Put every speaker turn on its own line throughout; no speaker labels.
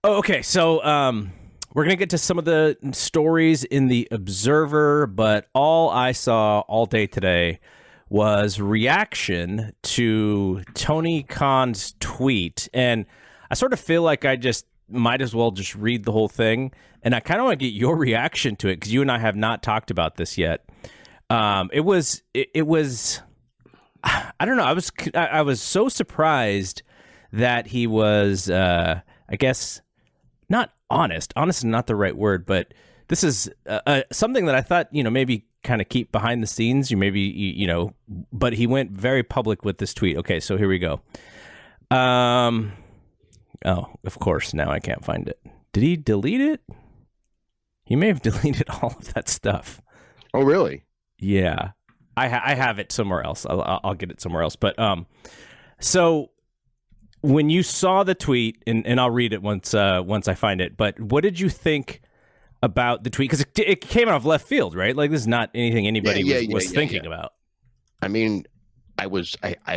Oh, okay. So we're going to get to some of the stories in the Observer, but all I saw all day today was reaction to Tony Khan's tweet. And I sort of feel like I just might as well just read the whole thing. And I kind of want to get your reaction to it because you and I have not talked about this yet. It was, I don't know. I was so surprised that he was, I guess, not honest. Honest is not the right word, but this is something that I thought, maybe kind of keep behind the scenes. But he went very public with this tweet. Okay, so here we go. Oh, of course, now I can't find it. Did he delete it? He may have deleted all of that stuff.
Oh, really?
Yeah, I have it somewhere else. I'll get it somewhere else. But so when you saw the tweet, and I'll read it once I find it. But what did you think about the tweet? Because it came out of left field, right? Like, this is not anything anybody was thinking about.
I mean, I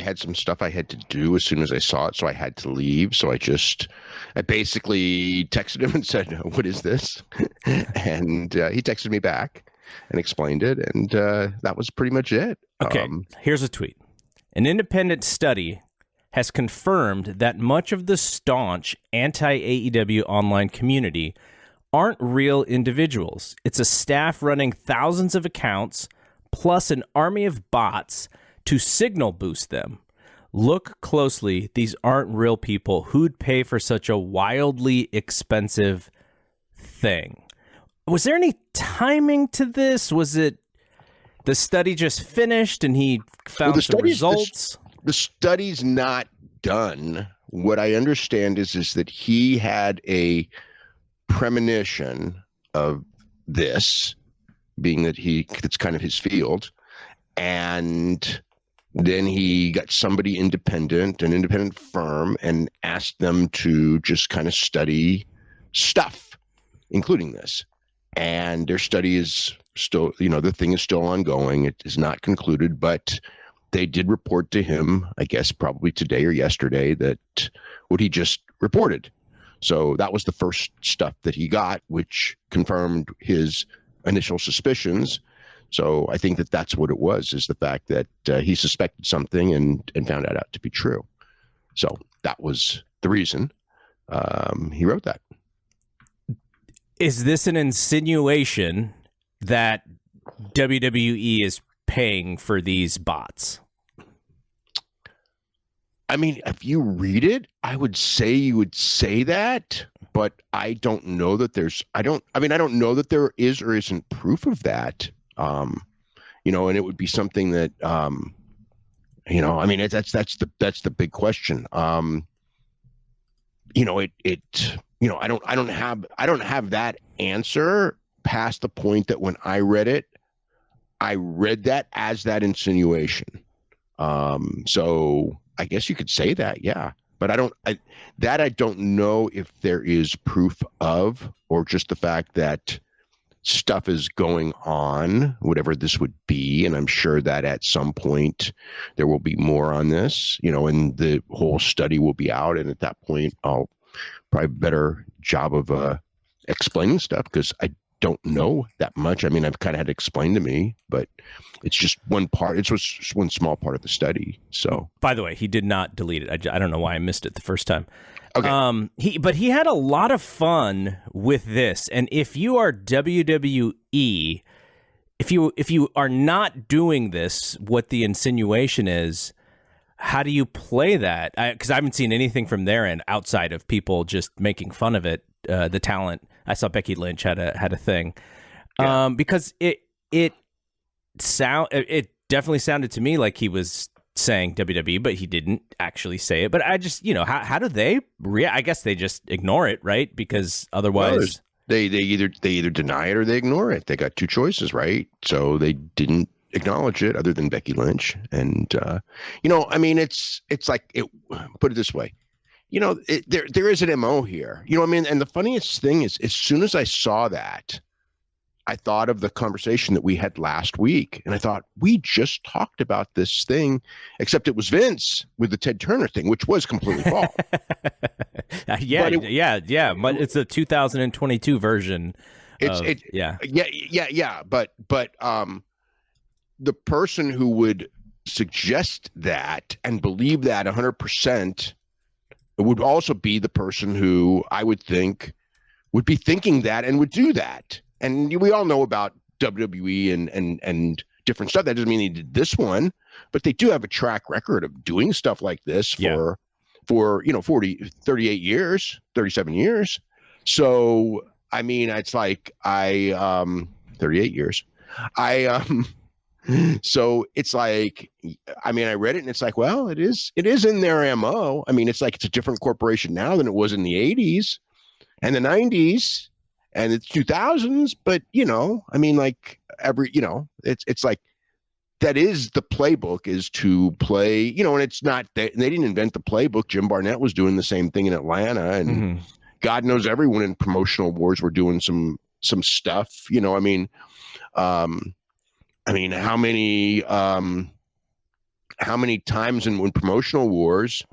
had some stuff I had to do as soon as I saw it, so I had to leave. So I basically texted him and said, "What is this?" And he texted me back and explained it, and that was pretty much it.
Okay, here's a tweet. An independent study has confirmed that much of the staunch anti-AEW online community aren't real individuals. It's a staff running thousands of accounts, plus an army of bots to signal boost them. Look closely. These aren't real people. Who'd pay for such a wildly expensive thing? Was there any timing to this? Was it the study just finished and he found some results?
The study's not done. What I understand is that he had a premonition of this, being that it's kind of his field, and then he got an independent firm, and asked them to just kind of study stuff, including this. And their study is still, the thing is still ongoing. It is not concluded, but they did report to him, I guess probably today or yesterday, that what he just reported. So that was the first stuff that he got, which confirmed his initial suspicions. So I think that that's what it was, is the fact that he suspected something and found it out to be true. So that was the reason he wrote that.
Is this an insinuation that WWE is paying for these bots?
I mean, if you read it, I would say you would say that, but I don't know that I don't know that there is or isn't proof of that. And it would be something that, that's the big question. I don't have that answer past the point that when I read it, I read that as that insinuation. So I guess you could say that, yeah. But I don't know if there is proof of, or just the fact that stuff is going on, whatever this would be. And I'm sure that at some point there will be more on this, and the whole study will be out. And at that point, I'll probably better job of explaining stuff, because I don't know that much. I mean, I've kind of had it explained to me, but it's just one part. It's just one small part of the study. So,
by the way, he did not delete it. I don't know why I missed it the first time.
Okay.
He had a lot of fun with this. And if you are WWE, if you are not doing this, what the insinuation is, how do you play that? Because I haven't seen anything from their end outside of people just making fun of it. The talent. I saw Becky Lynch had a thing, because it definitely sounded to me like he was saying WWE, but he didn't actually say it. But I just, how do they react? I guess they just ignore it, right? Because otherwise,
they either deny it or they ignore it. They got two choices, right? So they didn't acknowledge it, other than Becky Lynch. And it's like, put it this way. There is an MO here, and the funniest thing is, as soon as I saw that, I thought of the conversation that we had last week, and I thought we just talked about this thing, except it was Vince with the Ted Turner thing, which was completely false.
Yeah. But it's a 2022 version.
But the person who would suggest that and believe that 100% would also be the person who I would think would be thinking that and would do that. And we all know about WWE and different stuff. That doesn't mean they did this one, but they do have a track record of doing stuff like this for 38 years, 37 years. So, I mean, it's like 38 years. So it's like, I mean, I read it and it's like, well, it is in their MO. I mean, it's like it's a different corporation now than it was in the 80s and the 90s and the 2000s. But, I mean, like it's like that is the playbook, is to play, and it's not, they didn't invent the playbook. Jim Barnett was doing the same thing in Atlanta, and God knows everyone in promotional wars were doing some stuff, I mean, how many times when promotional wars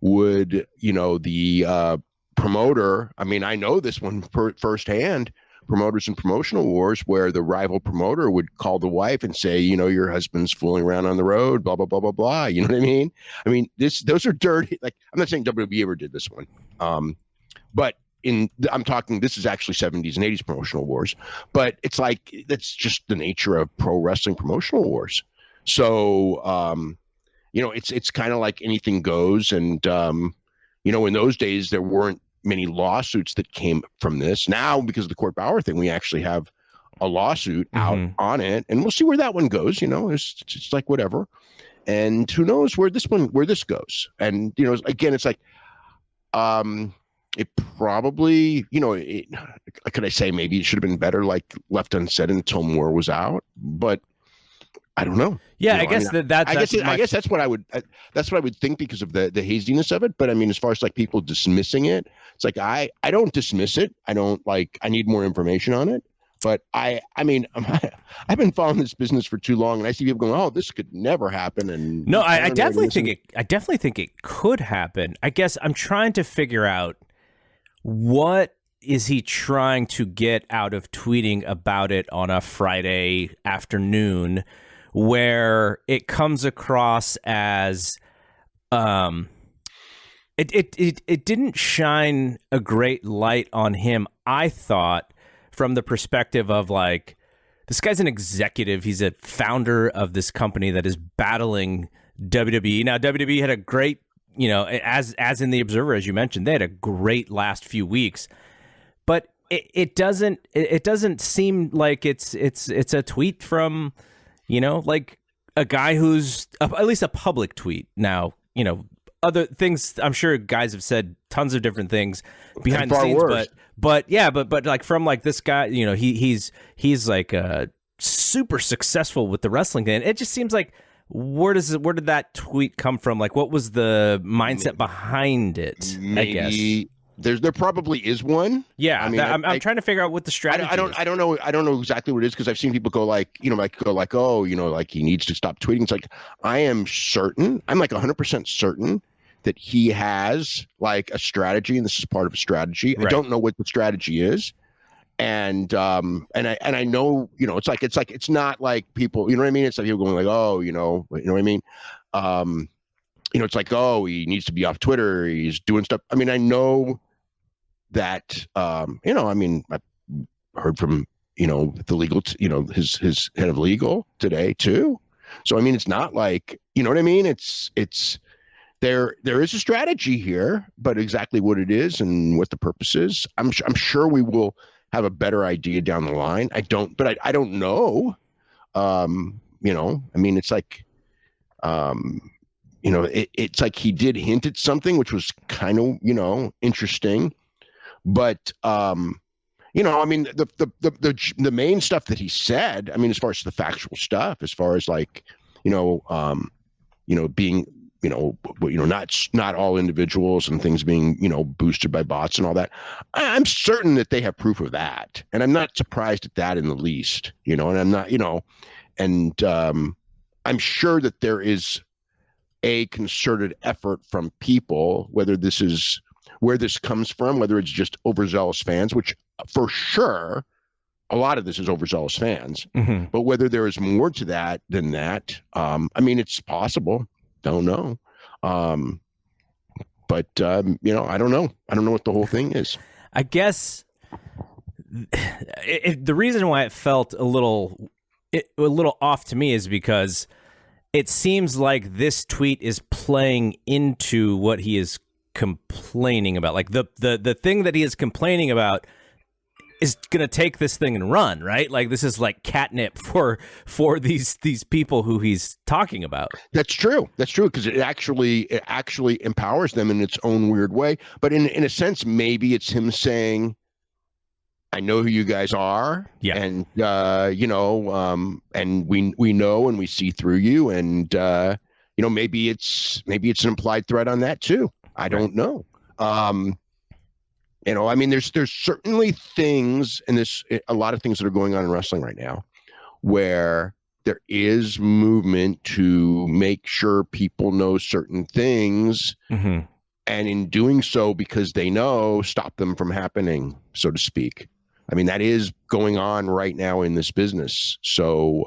would, the promoter, I mean, I know this one firsthand, promoters in promotional wars, where the rival promoter would call the wife and say, your husband's fooling around on the road, blah, blah, blah, blah, blah. You know what I mean? I mean, those are dirty. Like, I'm not saying WWE ever did this one. But I'm talking, this is actually 70s and 80s promotional wars, but it's like, that's just the nature of pro wrestling promotional wars. So, it's kind of like anything goes. And, in those days, there weren't many lawsuits that came from this. Now, because of the Court Bauer thing, we actually have a lawsuit out on it, and we'll see where that one goes. It's like whatever. And who knows where this goes. And, again, it's like, it probably, could I say maybe it should have been better, like left unsaid until more was out, but I don't know.
Yeah, I guess
I guess that's what I would think because of the haziness of it. But I mean, as far as like people dismissing it, it's like I don't dismiss it. I need more information on it. But I mean, I've been following this business for too long, and I see people going, "Oh, this could never happen." And
no, I definitely think it. I definitely think it could happen. I guess I'm trying to figure out what is he trying to get out of tweeting about it on a Friday afternoon, where it comes across as it didn't shine a great light on him, I thought, from the perspective of like, this guy's an executive. He's a founder of this company that is battling WWE. Now, WWE had a great, as in the Observer, as you mentioned, they had a great last few weeks, but it doesn't seem like it's a tweet from, like a guy who's at least a public tweet. Now, other things, I'm sure guys have said tons of different things behind the scenes, but like from like this guy, he's like super successful with the wrestling thing. It just seems like, where did that tweet come from? Like, what was the mindset behind it?
Maybe,
I guess
there probably is one.
Yeah, I mean, I'm trying to figure out what the strategy is.
I don't know exactly what it is, because I've seen people go like, oh, like he needs to stop tweeting. It's like, I'm like 100% certain that he has like a strategy, and this is part of a strategy. Right. I don't know what the strategy is. And I know, it's not like people, you know what I mean? It's like people going like, oh, you know what I mean? It's like, oh, he needs to be off Twitter. He's doing stuff. I mean, I know that, I mean, I heard from, the legal, his head of legal today too. So, I mean, it's not like, you know what I mean? It's there is a strategy here, but exactly what it is and what the purpose is, I'm sure we will have a better idea down the line. I don't know. I mean, it's like, it's like he did hint at something, which was kind of, interesting, but, I mean, the main stuff that he said, I mean, as far as the factual stuff, as far as like, being not all individuals and things being, boosted by bots and all that. I'm certain that they have proof of that. And I'm not surprised at that in the least, and I'm not, and I'm sure that there is a concerted effort from people, whether this is where this comes from, whether it's just overzealous fans, which for sure, a lot of this is overzealous fans, but whether there is more to that than that, it's possible. Don't know. But I don't know. I don't know what the whole thing is.
I guess the reason why it felt a little off to me is because it seems like this tweet is playing into what he is complaining about. Like the thing that he is complaining about is going to take this thing and run, right? Like this is like catnip for these people who he's talking about.
That's true. Because it actually empowers them in its own weird way. But in a sense, maybe it's him saying, I know who you guys are.
Yeah.
And, and we know and we see through you. And, maybe it's an implied threat on that too. I don't know. There's certainly things, and there's a lot of things that are going on in wrestling right now where there is movement to make sure people know certain things. And in doing so, because they know, stop them from happening, so to speak. That is going on right now in this business. So,